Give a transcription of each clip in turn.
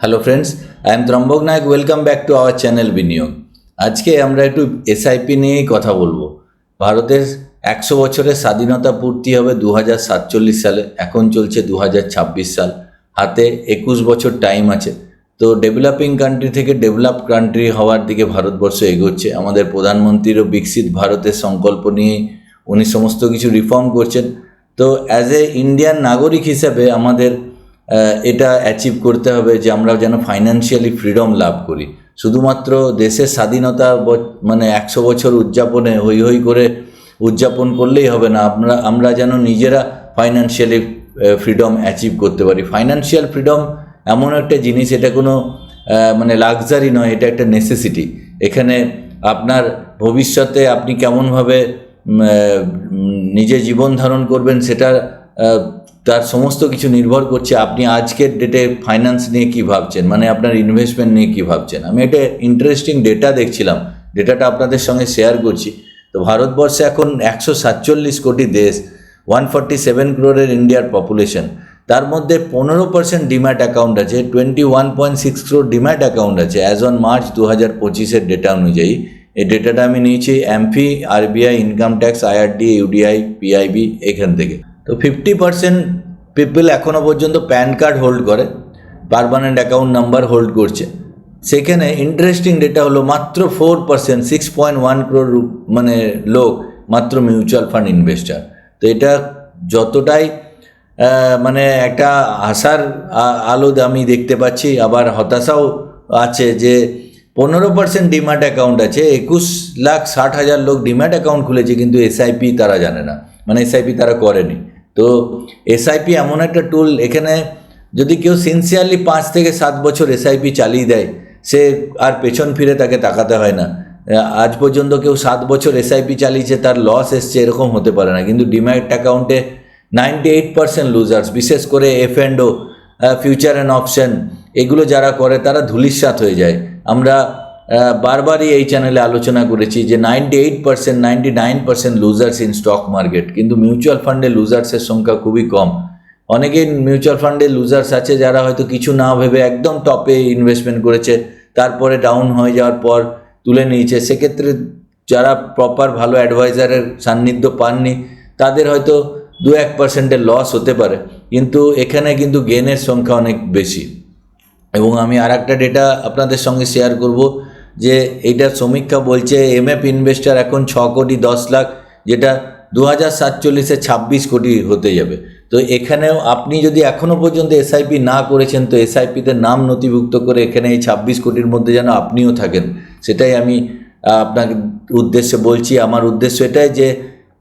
Hello friends, I am Trambak Nayak. Welcome back to our channel বিনিয়োগ। আজকে আমরা একটু এসআইপি নিয়েই কথা বলবো। ভারতের 100 বছরের স্বাধীনতা পূর্তি হবে 2047 সালে। এখন চলছে 2026 সাল। হাতে 21 বছর টাইম আছে। তো ডেভেলপিং কান্ট্রি থেকে ডেভেলপ কান্ট্রি হওয়ার দিকে ভারতবর্ষ এগোচ্ছে। আমাদের প্রধানমন্ত্রীরও বিকশিত ভারতের সংকল্প নিয়ে উনি সমস্ত কিছু রিফর্ম করছেন। তো অ্যাজ এ ইন্ডিয়ান নাগরিক হিসেবে আমাদের এটা অ্যাচিভ করতে হবে যে আমরা যেন ফাইন্যান্সিয়ালি ফ্রিডম লাভ করি। শুধুমাত্র দেশের স্বাধীনতা মানে 100 বছর উদযাপনে হই হই করে উদযাপন করলেই হবে না। আমরা যেন নিজেরা ফাইন্যান্সিয়ালি ফ্রিডম অ্যাচিভ করতে পারি। ফাইন্যান্সিয়াল ফ্রিডম এমন একটা জিনিস, এটা কোনো মানে লাক্সারি নয়, এটা একটা নেসেসিটি। এখানে আপনার ভবিষ্যতে আপনি কেমনভাবে নিজে জীবন ধারণ করবেন সেটা তার সমস্ত কিছু নির্ভর করছে আপনি আজকের ডেটে ফাইন্যান্স নিয়ে কী ভাবছেন, মানে আপনার ইনভেস্টমেন্ট নিয়ে কী ভাবছেন। আমি একটা ইন্টারেস্টিং ডেটা দেখছিলাম, ডেটাটা আপনাদের সঙ্গে শেয়ার করছি। তো ভারতবর্ষে এখন 147 কোটি দেশ, 147 crore ইন্ডিয়ার পপুলেশন। তার মধ্যে 15% ডিম্যাট অ্যাকাউন্ট আছে, 21.6 crore ডিম্যাট অ্যাকাউন্ট আছে অ্যাজ অন মার্চ 2025 ডেটা অনুযায়ী। এই ডেটাটা আমি নিয়েছি MP, RBI, income tax, IRD, UDI, PIB এখান থেকে। তো 50% পিপল এখনও পর্যন্ত প্যান কার্ড হোল্ড করে, পারমানেন্ট অ্যাকাউন্ট নাম্বার হোল্ড করছে। সেখানে ইন্টারেস্টিং ডেটা হলো মাত্র 4%, 6.1 crore মানে লোক মাত্র মিউচুয়াল ফান্ড ইনভেস্টার। তো এটা যতটাই মানে একটা আশার আলো আমি দেখতে পাচ্ছি, আবার হতাশাও আছে যে 15% ডিম্যাট অ্যাকাউন্ট আছে, 21,60,000 লোক ডিম্যাট অ্যাকাউন্ট খুলেছে, কিন্তু এসআইপি তারা জানে না, মানে এসআইপি তারা করেনি। তো এসআইপি এমন একটা টুল, এখানে যদি কেউ সিনসিয়ারলি 5 থেকে 7 বছর এসআইপি চালিয়ে দেয়, সে আর পেছন ফিরে তাকে তাকাতে হয় না। আজ পর্যন্ত কেউ 7 বছর এসআইপি চালিয়েছে, তার লস এসছে, এরকম হতে পারে না। কিন্তু ডিম্যাট অ্যাকাউন্টে 98% লুজার্স, বিশেষ করে এফ&ও, ফিউচার অ্যান্ড অপশন, এগুলো যারা করে তারা ধূলিসাৎ হয়ে যায়। আমরা বারবারই এই চ্যানেলে আলোচনা করেছি যে 98%, 99% লুজার্স ইন স্টক মার্কেট, কিন্তু মিউচুয়াল ফান্ডে লুজার্সের সংখ্যা খুবই কম। অনেকেই মিউচুয়াল ফান্ডে লুজার্স আছে যারা হয়তো কিছু না ভেবে একদম টপে ইনভেস্টমেন্ট করেছে, তারপরে ডাউন হয়ে যাওয়ার পর তুলে নিয়েছে। সেক্ষেত্রে যারা প্রপার ভালো অ্যাডভাইজারের সান্নিধ্য পাননি, তাদের হয়তো 2-1% লস হতে পারে, কিন্তু এখানে কিন্তু গেনের সংখ্যা অনেক বেশি। এবং আমি আর একটা ডেটা আপনাদের সঙ্গে শেয়ার করব যে এইটার সমীক্ষা বলছে এমএফ ইনভেস্টার এখন 6 কোটি 10 লাখ, যেটা 2047-এ 26 কোটি হতে যাবে। তো এখানেও আপনি যদি এখনও পর্যন্ত এসআইপি না করেছেন, তো এসআইপিতে নাম নথিভুক্ত করে এখানে এই 26 কোটির মধ্যে যেন আপনিও থাকেন, সেটাই আমি আপনাকে উদ্দেশ্যে বলছি। আমার উদ্দেশ্য এটাই যে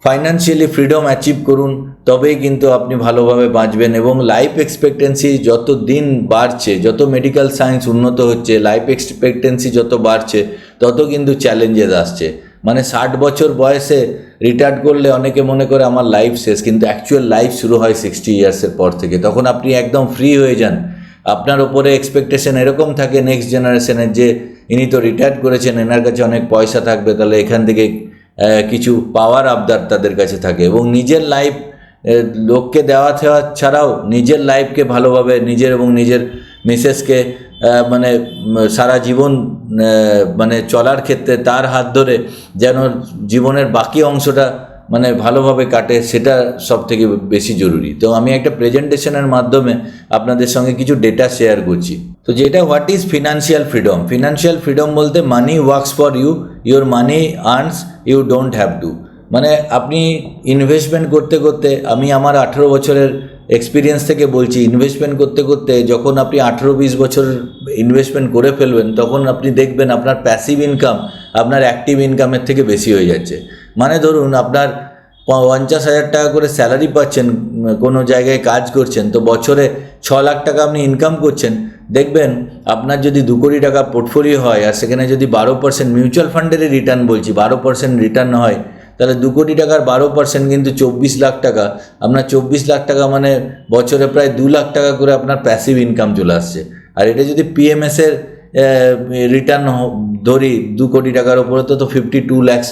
ফাইন্যান্সিয়ালি ফ্রিডম অ্যাচিভ করুন, তবেই কিন্তু আপনি ভালোভাবে বাঁচবেন। এবং লাইফ এক্সপেক্টেন্সি যত দিন বাড়ছে, যত মেডিকেল সায়েন্স উন্নত হচ্ছে, লাইফ এক্সপেক্টেন্সি যত বাড়ছে, তত কিন্তু চ্যালেঞ্জেস আসছে। মানে 60 বছর বয়সে রিটায়ার্ড করলে অনেকে মনে করে আমার লাইফ শেষ, কিন্তু অ্যাকচুয়াল লাইফ শুরু হয় 60 ইয়ার্সের পর থেকে। তখন আপনি একদম ফ্রি হয়ে যান। আপনার ওপরে এক্সপেকটেশন এরকম থাকে নেক্সট জেনারেশনের যে ইনি তো রিটায়ার্ড করেছেন, এনার কাছে অনেক পয়সা থাকবে, তাহলে এখান থেকে কিছু পাওয়ার আবদার তাদের কাছে থাকে। এবং নিজের লাইফ লোককে দেওয়া থেওয়া ছাড়াও নিজের লাইফকে ভালোভাবে নিজের এবং নিজের মিসেসকে মানে সারা জীবন মানে চলার ক্ষেত্রে তার হাত ধরে যেন জীবনের বাকি অংশটা মানে ভালোভাবে কাটে, সেটা সব থেকে বেশি জরুরি। তো আমি একটা প্রেজেন্টেশনের মাধ্যমে আপনাদের সঙ্গে কিছু ডেটা শেয়ার করছি। তো যেটা what is financial freedom. Financial freedom বলতে money works for you, your money earns, you don't have to. মানে আপনি ইনভেস্টমেন্ট করতে করতে, আমি আমার 18 বছরের এক্সপিরিয়েন্স থেকে বলছি, ইনভেস্টমেন্ট করতে করতে যখন আপনি 18-20 বছর ইনভেস্টমেন্ট করে ফেলবেন, তখন আপনি দেখবেন আপনার প্যাসিভ ইনকাম আপনার অ্যাক্টিভ ইনকামের থেকে বেশি হয়ে যাচ্ছে। মানে ধরুন আপনার 50,000 টাকা করে স্যালারি পাচ্ছেন, কোনো জায়গায় কাজ করছেন, তো বছরে 6 লাখ টাকা আপনি ইনকাম করছেন। দেখবেন আপনার যদি 2 কোটি টাকা পোর্টফোলিও হয়, আর সেখানে যদি 12% মিউচুয়াল ফান্ডেরই রিটার্ন বলছি, 12% রিটার্ন হয়, তাহলে 2 কোটি টাকার 12% কিন্তু 24 লাখ টাকা। আপনার 24 লাখ টাকা মানে বছরে প্রায় 2 লাখ টাকা করে আপনার প্যাসিভ ইনকাম চলে আসছে। আর এটা যদি পিএমএসের রিটার্ন ধরি 2 কোটি টাকার ওপরে, তো 52 lakhs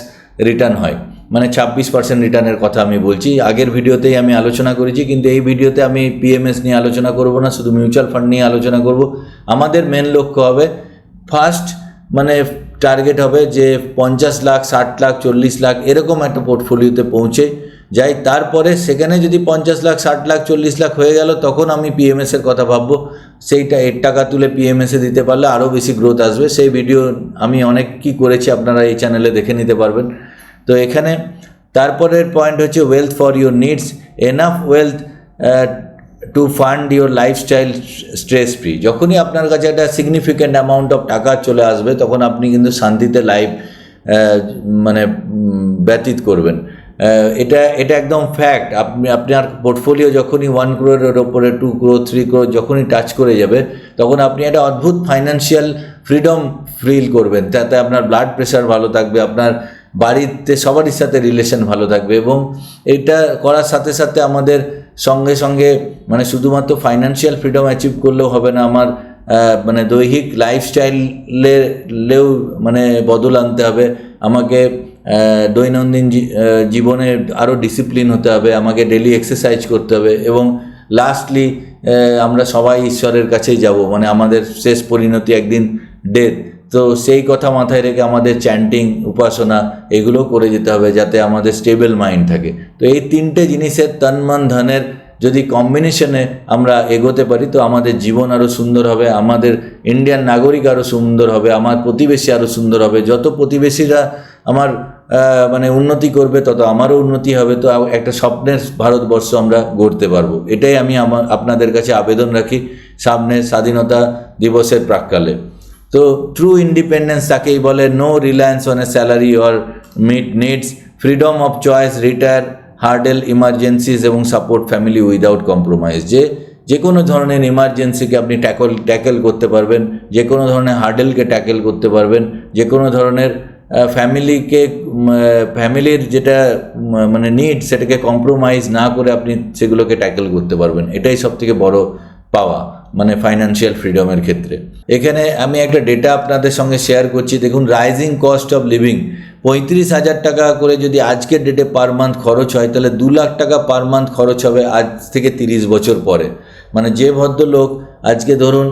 রিটার্ন হয়। মানে 26% রিটার্নের কথা আমি বলছি। আগের ভিডিওতেই আমি আলোচনা করেছি, কিন্তু এই ভিডিওতে আমি পিএমএস নিয়ে আলোচনা করব না, শুধু মিউচুয়াল ফান্ড নিয়ে আলোচনা করব। আমাদের মেন লক্ষ্য হবে ফার্স্ট, মানে টার্গেট হবে যে 50 লাখ, 60 লাখ, 40 লাখ এরকম একটা পোর্টফোলিওতে পৌঁছে যাই। তারপরে সেখানে যদি 50 লাখ, 60 লাখ, 40 লাখ হয়ে গেল, তখন আমি পিএমএসের কথা ভাববো। সেইটা এর টাকা তুলে পিএমএসে দিতে পারলে আরও বেশি গ্রোথ আসবে। সেই ভিডিও আমি অনেক কি করেছি আপনারা এই চ্যানেলে দেখে নিতে পারবেন। তো এখানে তারপরের পয়েন্ট হচ্ছে wealth for your needs, enough wealth to fund your lifestyle stress free. যখনই আপনার কাছে একটা সিগনিফিক্যান্ট অ্যামাউন্ট অফ টাকা চলে আসবে, তখন আপনি কিন্তু শান্তিতে লাইফ মানে ব্যতীত করবেন। এটা একদম ফ্যাক্ট। আপনার পোর্টফোলিও যখনই 1 crore ওপরে, 2 crore, 3 crore যখনই টাচ করে যাবে, তখন আপনি একটা অদ্ভুত ফাইন্যান্সিয়াল ফ্রিডম ফিল করবেন। তাতে আপনার ব্লাড প্রেশার ভালো থাকবে, আপনার বাড়িতে সবারই সাথে রিলেশন ভালো থাকবে, এবং এটা করার সাথে সাথে আমাদের সঙ্গে সঙ্গে মানে শুধুমাত্র ফাইন্যান্সিয়াল ফ্রিডম অ্যাচিভ করলেও হবে না, আমার মানে দৈহিক লাইফস্টাইলেও মানে বদল আনতে হবে। আমাকে দৈনন্দিন জীবনে আরও ডিসিপ্লিন হতে হবে, আমাকে ডেলি এক্সারসাইজ করতে হবে, এবং লাস্টলি আমরা সবাই ঈশ্বরের কাছেই যাব, মানে আমাদের শেষ পরিণতি একদিন ডেথ। তো সেই কথা মাথায় রেখে আমাদের চ্যান্টিং, উপাসনা এগুলো করে যেতে হবে, যাতে আমাদের স্টেবল মাইন্ড থাকে। তো এই তিনটে জিনিসের তন মন ধনের যদি কম্বিনেশনে আমরা এগোতে পারি, তো আমাদের জীবন আরও সুন্দর হবে, আমাদের ইন্ডিয়ান নাগরিক আরও সুন্দর হবে, আমার প্রতিবেশী আরও সুন্দর হবে। যত প্রতিবেশীরা আমার মানে উন্নতি করবে, তত আমারও উন্নতি হবে। তো একটা স্বপ্নের ভারতবর্ষ আমরা গড়তে পারবো। এটাই আমি আপনাদের কাছে আবেদন রাখি সামনের স্বাধীনতা দিবসের প্রাক্কালে। তো ট্রু ইন্ডিপেন্ডেন্স তাকেই বলে, no reliance on a salary or meet needs, freedom of choice, retire, hurdle, emergencies এবং সাপোর্ট ফ্যামিলি উইদাউট কম্প্রোমাইজ। যে কোনো ধরনের ইমার্জেন্সিকে আপনি ট্যাকেল করতে পারবেন, যে কোনো ধরনের হার্ডেলকে ট্যাকেল করতে পারবেন, যে কোনো ধরনের ফ্যামিলির যেটা মানে নিড, সেটাকে কম্প্রোমাইজ না করে আপনি সেগুলোকে ট্যাকেল করতে পারবেন। এটাই সবথেকে বড় পাওয়া, মানে ফাইন্যান্সিয়াল ফ্রিডমের ক্ষেত্রে। এখানে আমি একটা ডেটা আপনাদের সঙ্গে শেয়ার করছি। দেখুন, রাইজিং কস্ট অফ লিভিং, 35,000 টাকা করে যদি আজকের ডেটে পার মান্থ খরচ হয়, তাহলে 2 লাখ টাকা পার মান্থ খরচ হবে আজ থেকে 30 বছর পরে। মানে যে ভদ্রলোক আজকে ধরুন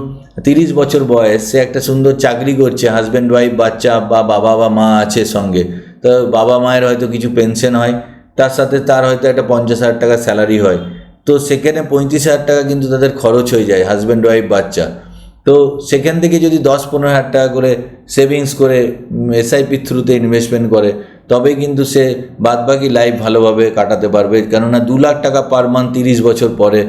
30 বছর বয়স, সে একটা সুন্দর চাকরি করছে, হাজব্যান্ড ওয়াইফ, বাচ্চা বা বাবা বা মা আছে সঙ্গে, তো বাবা মায়ের হয়তো কিছু পেনশন হয়, তার সাথে তার হয়তো একটা 50,000 টাকা স্যালারি হয়। তো সেখানে 35,000 টাকা কিন্তু তাদের খরচ হয়ে যায়, হাজব্যান্ড ওয়াইফ, বাচ্চা। তো সেখান থেকে যদি 10-15,000 টাকা করে সেভিংস করে এসআইপির থ্রুতে ইনভেস্টমেন্ট করে, তবে কিন্তু সে বাদবাকি লাইফ ভালোভাবে কাটাতে পারবে। কেননা 2 লাখ টাকা পার মান্থ 30 বছর পরে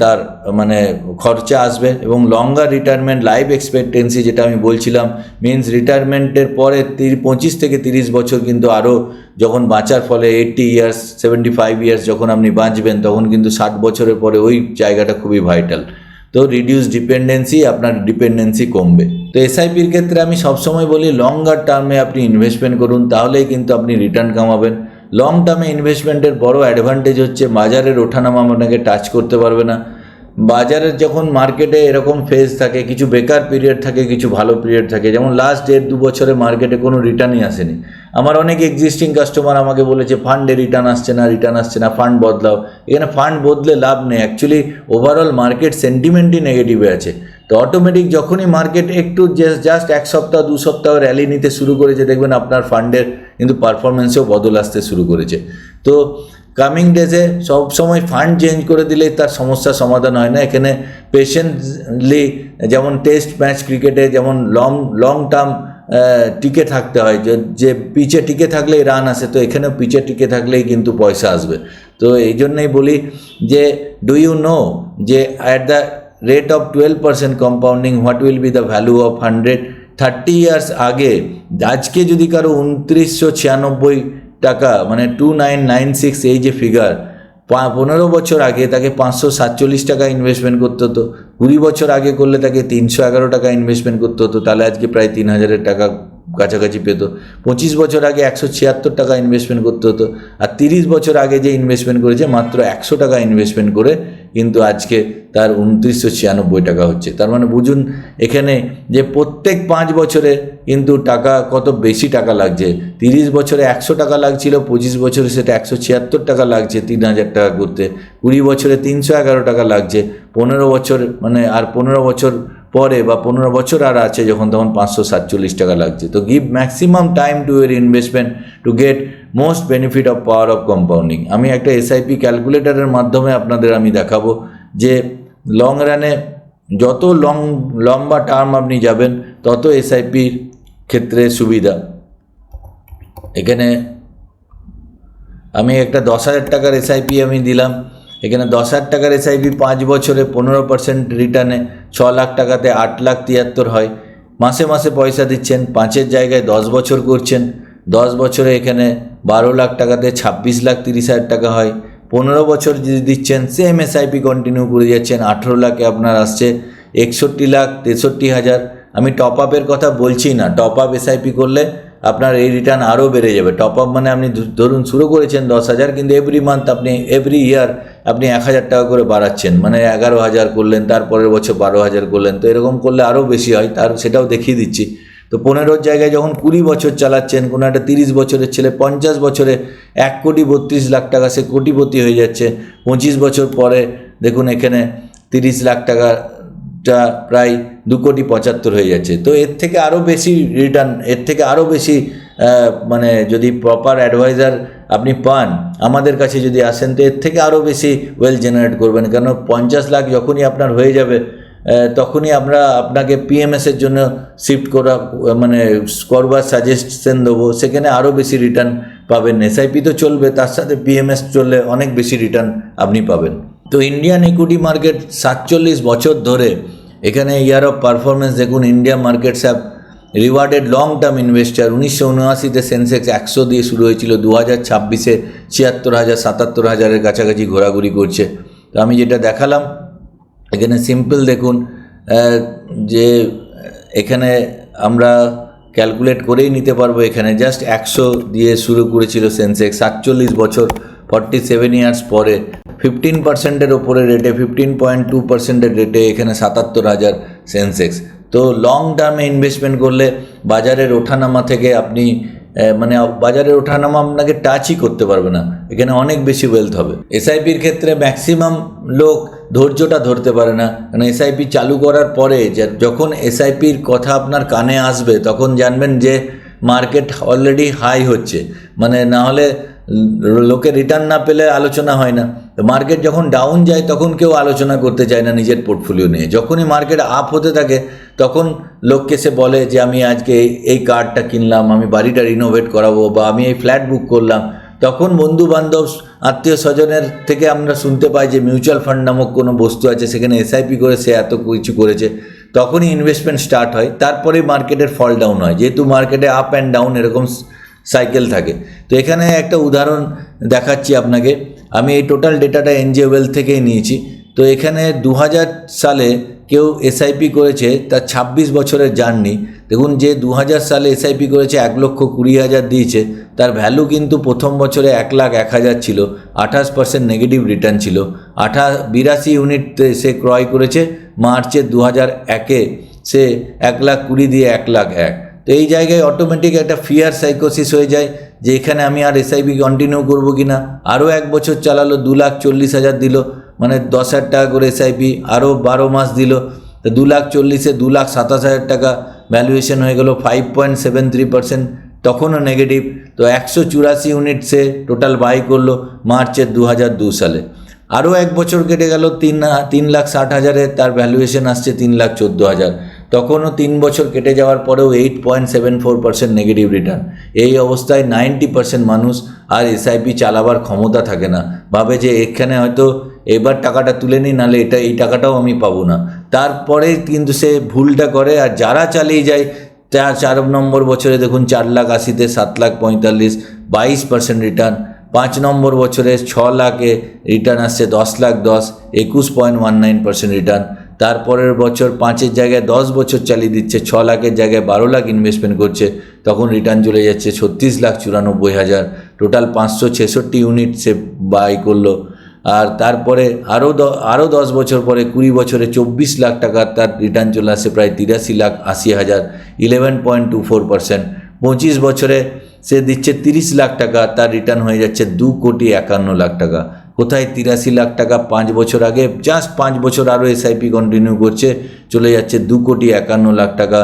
তার মানে খরচা আসবে। এবং লঙ্গার রিটায়ারমেন্ট, লাইফ এক্সপেক্টেন্সি যেটা আমি বলছিলাম, মিনস রিটায়ারমেন্টের পরে 25 থেকে 30 বছর কিন্তু আরও যখন বাঁচার ফলে 80 ইয়ার্স, 75 ইয়ার্স যখন আপনি বাঁচবেন, তখন কিন্তু 60 বছরের পরে ওই জায়গাটা খুবই ভাইটাল। তো রিডিউস ডিপেন্ডেন্সি, আপনার ডিপেন্ডেন্সি কমবে। তো এসআইপির ক্ষেত্রে আমি সবসময় বলি লঙ্গার টার্মে আপনি ইনভেস্টমেন্ট করুন, তাহলেই কিন্তু আপনি রিটার্ন কামাবেন। লং টার্মে ইনভেস্টমেন্টের বড় অ্যাডভান্টেজ হচ্ছে বাজারের ওঠানামা আপনাকে টাচ করতে পারবে না। বাজারের যখন মার্কেটে এরকম ফেজ থাকে, কিছু বেকার পিরিয়ড থাকে, কিছু ভালো পিরিয়ড থাকে। যেমন লাস্ট 1.5-2 বছরে মার্কেটে কোনো রিটার্নই আসেনি। আমার অনেক এক্সিস্টিং কাস্টমার আমাকে বলেছে ফান্ডে রিটার্ন আসছে না, ফান্ড বদলাও। এখানে ফান্ড বদলে লাভ নেই, অ্যাকচুয়ালি ওভারঅল মার্কেট সেন্টিমেন্টই নেগেটিভে আছে। তো অটোমেটিক যখনই মার্কেট একটু জাস্ট 1 সপ্তাহ 2 সপ্তাহ র্যালি নিতে শুরু করেছে, দেখবেন আপনার ফান্ডের কিন্তু পারফরমেন্সেও বদল আসতে শুরু করেছে। তো কামিং ডেজে সবসময় ফান্ড চেঞ্জ করে দিলেই তার সমস্যার সমাধান হয় না। এখানে পেশেন্টলি, যেমন টেস্ট ম্যাচ ক্রিকেটে যেমন লং টার্ম টিকে থাকতে হয়, যে পিচে টিকে থাকলেই রান আসে, তো এখানে পিচে টিকে থাকলেই কিন্তু পয়সা আসবে। তো এই জন্যই বলি যে ডু ইউ নো যে at the rate of 12% compounding what will be the value of 130 years আগে, আজকে যদি কারো 2996 টাকা মানে 2996 এই যে ফিগার, 15 বছর আগে তাকে 547 টাকা ইনভেস্টমেন্ট করতে হতো। 20 বছর আগে করলে তাকে 311 টাকা ইনভেস্টমেন্ট করতে হতো, তাহলে আজকে প্রায় 3,000 টাকা কাছাকাছি পেত। 25 বছর আগে 176 টাকা ইনভেস্টমেন্ট করতে হতো, আর 30 বছর আগে যে ইনভেস্টমেন্ট করেছে মাত্র 100 টাকা ইনভেস্টমেন্ট করে কিন্তু আজকে তার 2996 টাকা হচ্ছে। তার মানে বুঝুন এখানে যে প্রত্যেক 5 বছরে কিন্তু টাকা কত বেশি টাকা লাগছে। 30 বছরে 100 টাকা লাগছিল, 25 বছরে সেটা 176 টাকা লাগছে 3000 টাকা করতে, 20 বছরে 311 টাকা লাগছে, 15 বছর মানে আর 15 বছর পরে বা 15 বছর আর আছে যখন, তখন 547 টাকা লাগছে। তো give maximum time to your investment to get most benefit of power of compounding. আমি একটা এসআইপি ক্যালকুলেটরের মাধ্যমে আপনাদের আমি দেখাবো যে লং রানে যত লম্বা টার্ম আপনি যাবেন তত এসআইপির ক্ষেত্রে সুবিধা। এখানে আমি একটা 10,000 টাকার এসআইপি আমি দিলাম। এখানে 10,000 টাকার এসআইপি 5 বছরে 15% রিটার্নে 6 লাখ টাকাতে 8,73,000 হয়। মাসে মাসে পয়সা দিচ্ছেন, 5-এর জায়গায় 10 বছর করছেন, 10 বছরে এখানে 12 লাখ টাকাতে 26,30,000 টাকা হয়। 15 বছর যদি দিচ্ছেন সেম এসআইপি কন্টিনিউ করে যাচ্ছেন, 18 লাখে আপনার আসছে 61,63,000। আমি টপ আপের কথা বলছি না, টপ আপ এসআইপি করলে আপনার এই রিটার্ন আরও বেড়ে যাবে। টপ আপ মানে আপনি ধরুন শুরু করেছেন 10,000, কিন্তু এভরি মান্থ আপনি এভরি ইয়ার আপনি 1,000 টাকা করে বাড়াচ্ছেন, মানে 11,000 করলেন, তারপরের বছর 12,000 করলেন। তো এরকম করলে আরও বেশি হয়, তার সেটাও দেখিয়ে দিচ্ছি। তো 15-র জায়গায় যখন 20 বছর চালাচ্ছেন, কোনো একটা 30 বছরের ছেলে 50 বছরে 1,32,00,000 টাকা সে কোটিপতি হয়ে যাচ্ছে। 25 বছর পরে দেখুন এখানে 30 লাখ টাকাটা প্রায় 2,75,00,000 হয়ে যাচ্ছে। তো এর থেকে আরও বেশি রিটার্ন, এর থেকে আরও বেশি মানে যদি প্রপার অ্যাডভাইজার আপনি পান আমাদের কাছে যদি আসেন, তো এর থেকে আরও বেশি ওয়েলথ জেনারেট করবেন। কারণ 50 লাখ যখনই আপনার হয়ে যাবে তখনই আমরা আপনাকে পিএমএসের জন্য শিফট করা মানে করবার সাজেশন দেবো, সেখানে আরও বেশি রিটার্ন পাবেন। এসআইপি তো চলবে, তার সাথে পিএমএস চললে অনেক বেশি রিটার্ন আপনি পাবেন। তো ইন্ডিয়ান ইকুইটি মার্কেট 47 বছর ধরে এখানে ইয়ার অফ পারফরমেন্স দেখুন, India markets have rewarded long term investor. 1979-তে সেন্সেক্স 100 দিয়ে শুরু হয়েছিল, 2026-এ 76,000 77,000-এর কাছাকাছি ঘোরাঘুরি করছে। তো আমি যেটা দেখালাম এখানে সিম্পল দেখুন যে এখানে আমরা ক্যালকুলেট করেই নিতে পারবো। এখানে জাস্ট 100 দিয়ে শুরু করেছিল সেন্সেক্স, 47 বছর 47 ইয়ার্স পরে 15%-এর ওপরে রেটে 15.2%-এর রেটে এখানে 77,000 সেন্সেক্স। তো লং টার্মে ইনভেস্টমেন্ট করলে বাজারের ওঠানামা থেকে আপনি মানে বাজারের ওঠানামা আপনাকে টাচই করতে পারবে না, এখানে অনেক বেশি ওয়েলথ হবে। এসআইপির ক্ষেত্রে ম্যাক্সিমাম লোক ধৈর্যটা ধরতে পারে না, কারণ এসআইপি চালু করার পরে যখন এসআইপির কথা আপনার কানে আসবে তখন জানবেন যে মার্কেট অলরেডি হাই হচ্ছে, মানে না হলে লোকে রিটার্ন না পেলে আলোচনা হয় না। মার্কেট যখন ডাউন যায় তখন কেউ আলোচনা করতে চায় না নিজের পোর্টফোলিও নিয়ে। যখনই মার্কেট আপ হতে থাকে তখন লোককে সে বলে যে আমি আজকে এই কারটা কিনলাম, আমি বাড়িটা রিনোভেট করাবো, বা আমি এই ফ্ল্যাট বুক করলাম। তখন বন্ধু বান্ধব আত্মীয় স্বজনের থেকে আমরা শুনতে পাই যে মিউচুয়াল ফান্ড নামক কোনো বস্তু আছে, সেখানে এসআইপি করে সে এত কিছু করেছে, তখনই ইনভেস্টমেন্ট স্টার্ট হয়। তারপরে মার্কেটের ফল ডাউন হয়, যেহেতু মার্কেটে আপ অ্যান্ড ডাউন এরকম সাইকেল থাকে। তো এখানে একটা উদাহরণ দেখাচ্ছি আপনাকে, আমি এই টোটাল ডেটাটা এনজে ওয়েলথ থেকেই নিয়েছি। তো এখানে 2000 সালে কেউ এসআইপি করেছে, তার 26 বছরের জার্নি দেখুন। যে 2000 সালে এসআইপি করেছে 1,20,000 দিয়েছে, তার ভ্যালু কিন্তু প্রথম বছরে 1,01,000 ছিল, 28% নেগেটিভ রিটার্ন ছিল। 82 ইউনিট সে ক্রয় করেছে মার্চের 2001-এ, সে 1,20,000 দিয়ে 1,01,000। তো এই জায়গায় অটোমেটিক একটা ফিয়ার সাইকোসিস হয়ে যায় যে এখানে আমি আর এসআইপি কন্টিনিউ করবো কি না। আরও 1 বছর চালালো, 2,40,000 দিল, মানে 10,000 টাকা করে এসআইপি, আরও 12 মাস দিল, তো 2,40,000-এ 2,27,000 টাকা ভ্যালুয়েশন হয়ে গেল, 5.73%, তখনও নেগেটিভ। তো 184 ইউনিট সে টোটাল বাই করলো মার্চের 2002 সালে। আরও 1 বছর কেটে গেল, 3,60,000-এ তার ভ্যালুয়েশন আসছে 3,14,000, তখনও 3 বছর কেটে যাওয়ার পরেও 8.74% নেগেটিভ রিটার্ন। এই অবস্থায় 90% মানুষ আর এসআইপি চালাবার ক্ষমতা থাকে না, ভাবে যে এখানে হয়তো এবার টাকাটা তুলে নিই, নাহলে এই টাকাটাও আমি পাবো না। তারপরে কিন্তু সে ভুলটা করে। আর যারা চালিয়ে যায় 4 নম্বর বছরে দেখুন 4,80,000-তে 7,45,000, 22% রিটার্ন। 5 নম্বর বছরে 6 লাখে রিটার্ন আসছে 10,10,000, 21.19% রিটার্ন। তারপরের বছর 5-এর জায়গায় 10 বছর চালিয়ে দিচ্ছে, 6 লাখের জায়গায় 12 লাখ ইনভেস্টমেন্ট করছে, তখন রিটার্ন চলে যাচ্ছে 36,94,000। টোটাল 566 ইউনিট সে বাই করলো, আর তারপরে আরও 10 বছর পরে 20 বছরে 24 লাখ টাকা তার রিটার্ন চলে আসে প্রায় 83,80,000, 11.24%। 25 বছরে সে দিচ্ছে 30 লাখ টাকা, তার রিটার্ন হয়ে যাচ্ছে 2,51,00,000 টাকা। কোথায় 83 লাখ টাকা 5 বছর আগে, জাস্ট 5 বছর আরও এসআইপি কন্টিনিউ করছে, চলে যাচ্ছে 2,51,00,000 টাকা।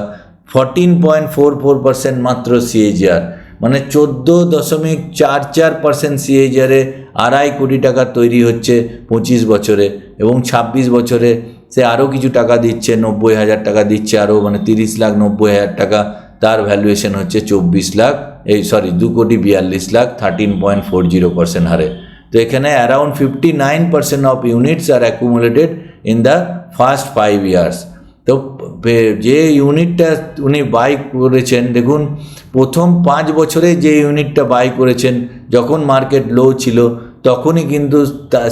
14.44% মাত্র সিএজিআর, মানে 14.44% সিএজিআরে 2.5 কোটি টাকা তৈরি হচ্ছে 25 বছরে, এবং 26 বছরে সে আরও কিছু টাকা দিচ্ছে, 90,000 টাকা দিচ্ছে আরও, মানে 30,90,000 টাকা। তার ভ্যালুয়েশন হচ্ছে 2,42,00,000, 13.40% হারে। তো এখানে around 59% of units are accumulated in the first 5 years. তো যে ইউনিটটা উনি বাই করেছেন, দেখুন প্রথম 5 বছরে যে ইউনিটটা বাই করেছেন, যখন মার্কেট লো ছিল তখনই কিন্তু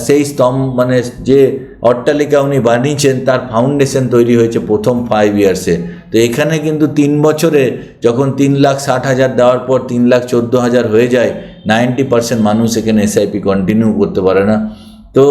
সেই স্তম্ভ, মানে যে অট্টালিকা উনি বানিয়েছেন তার ফাউন্ডেশন তৈরি হয়েছে প্রথম 5 ইয়ার্সে। তো এখানে কিন্তু 3 বছরে যখন 3,60,000 দেওয়ার পর 3,14,000 হয়ে যায়, 90% মানুষ এখানে এসআইপি কন্টিনিউ করতে পারে না। তো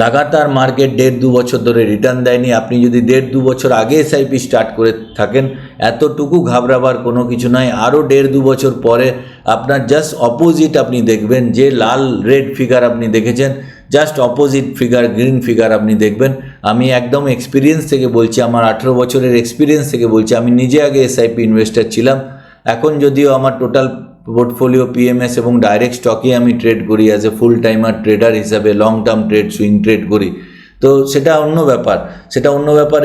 লাগাতার মার্কেট 1.5-2 বছর ধরে রিটার্ন দেয়নি। আপনি যদি 1.5-2 বছর আগে এসআইপি স্টার্ট করে থাকেন, এতটুকু ঘাবড়াবার কোনো কিছু নয়। আরও 1.5-2 বছর পরে আপনার জাস্ট অপোজিট আপনি দেখবেন, যে লাল রেড ফিগার আপনি দেখেছেন, just opposite figure green figure আপনি দেখবেন। আমি একদম এক্সপিরিয়েন্স থেকে বলছি, আমার 18 বছরের এক্সপিরিয়েন্স থেকে বলছি। আমি নিজে আগে এসআইপি ইনভেস্টার ছিলাম, এখন যদিও আমার টোটাল পোর্টফোলিও পিএমএস এবং ডাইরেক্ট স্টকে আমি ট্রেড করি as a full timer trader হিসাবে, long term trade, swing trade করি। তো সেটা অন্য ব্যাপার।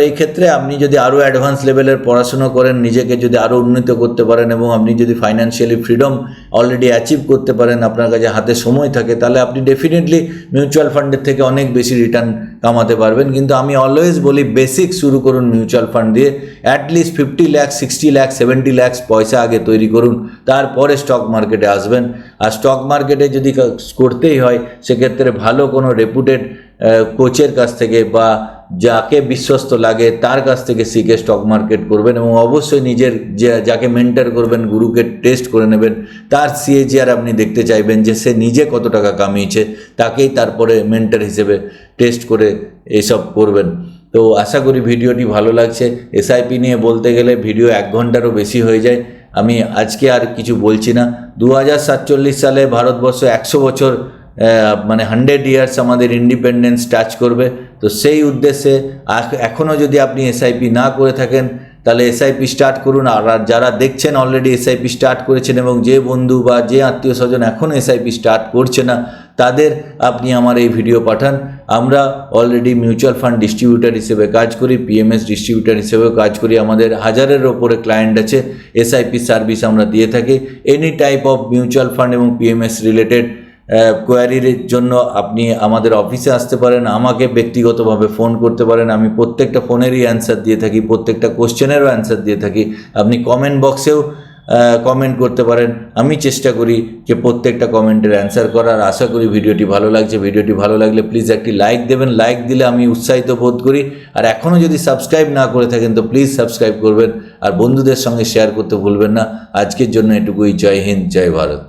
এই ক্ষেত্রে আপনি যদি আরও অ্যাডভান্স লেভেলের পড়াশুনো করেন, নিজেকে যদি আরও উন্নত করতে পারেন, এবং আপনি যদি ফাইন্যান্সিয়ালি ফ্রিডম অলরেডি অ্যাচিভ করতে পারেন, আপনার কাছে হাতে সময় থাকে, তাহলে আপনি ডেফিনেটলি মিউচুয়াল ফান্ডের থেকে অনেক বেশি রিটার্ন কামাতে পারবেন। কিন্তু আমি অলওয়েজ বলি, বেসিক শুরু করুন মিউচুয়াল ফান্ড দিয়ে। অ্যাটলিস্ট 50 লাখ, 60 লাখ, 70 লাখ পয়সা আগে তৈরি করুন, তারপরে স্টক মার্কেটে আসবেন। আর স্টক মার্কেটে যদি করতেই হয়, সেক্ষেত্রে ভালো কোনো রেপুটেড কোচের কাছ থেকে বা যাকে বিশ্বস্ত লাগে তার কাছ থেকে শিখে স্টক মার্কেট করবেন, এবং অবশ্যই নিজের যাকে মেন্টর করবেন, গুরুকে টেস্ট করে নেবেন। তার সিএজিআর আপনি দেখতে চাইবেন যে সে নিজে কত টাকা কামিয়েছে, তাকেই তারপরে মেন্টর হিসেবে টেস্ট করে এসব করবেন। তো আশা করি ভিডিওটি ভালো লাগছে। এসআইপি নিয়ে বলতে গেলে ভিডিও 1 ঘন্টারও বেশি হয়ে যায়। আমি আজকে আর কিছু বলছি না। 2047 সালে ভারতবর্ষ 100 বছর, মানে 100 ইয়ার্স আমাদের ইন্ডিপেন্ডেন্স টাচ করবে। তো সেই উদ্দেশ্যে এখনও যদি আপনি এসআইপি না করে থাকেন, তাহলে এসআইপি স্টার্ট করুন। আর যারা দেখছেন অলরেডি এসআইপি স্টার্ট করেছেন, এবং যে বন্ধু বা যে আত্মীয় স্বজন এখনও এসআইপি স্টার্ট করছে না, তাদের আপনি আমার এই ভিডিও পাঠান। আমরা অলরেডি মিউচুয়াল ফান্ড ডিস্ট্রিবিউটার হিসেবে কাজ করি, পিএমএস ডিস্ট্রিবিউটার হিসেবেও কাজ করি। আমাদের 1000-এর ওপরে ক্লায়েন্ট আছে। এসআইপি সার্ভিস আমরা দিয়ে থাকি। Any type of mutual fund এবং পিএমএস রিলেটেড কোয়ারির জন্য আপনি আমাদের অফিসে আসতে পারেন, আমাকে ব্যক্তিগতভাবে ফোন করতে পারেন। আমি প্রত্যেকটা ফোনেরই অ্যান্সার দিয়ে থাকি, প্রত্যেকটা কোশ্চেনেরও অ্যান্সার দিয়ে থাকি। আপনি কমেন্ট বক্সেও কমেন্ট করতে পারেন। আমি চেষ্টা করি যে প্রত্যেকটা কমেন্টের অ্যান্সার করার। আশা করি ভিডিওটি ভালো লাগছে। ভিডিওটি ভালো লাগলে প্লিজ একটি লাইক দেবেন। লাইক দিলে আমি উৎসাহিত বোধ করি। আর এখনও যদি সাবস্ক্রাইব না করে থাকেন তো প্লিজ সাবস্ক্রাইব করবেন, আর বন্ধুদের সঙ্গে শেয়ার করতে ভুলবেন না। আজকের জন্য এটুকুই। জয় হিন্দ, জয় ভারত।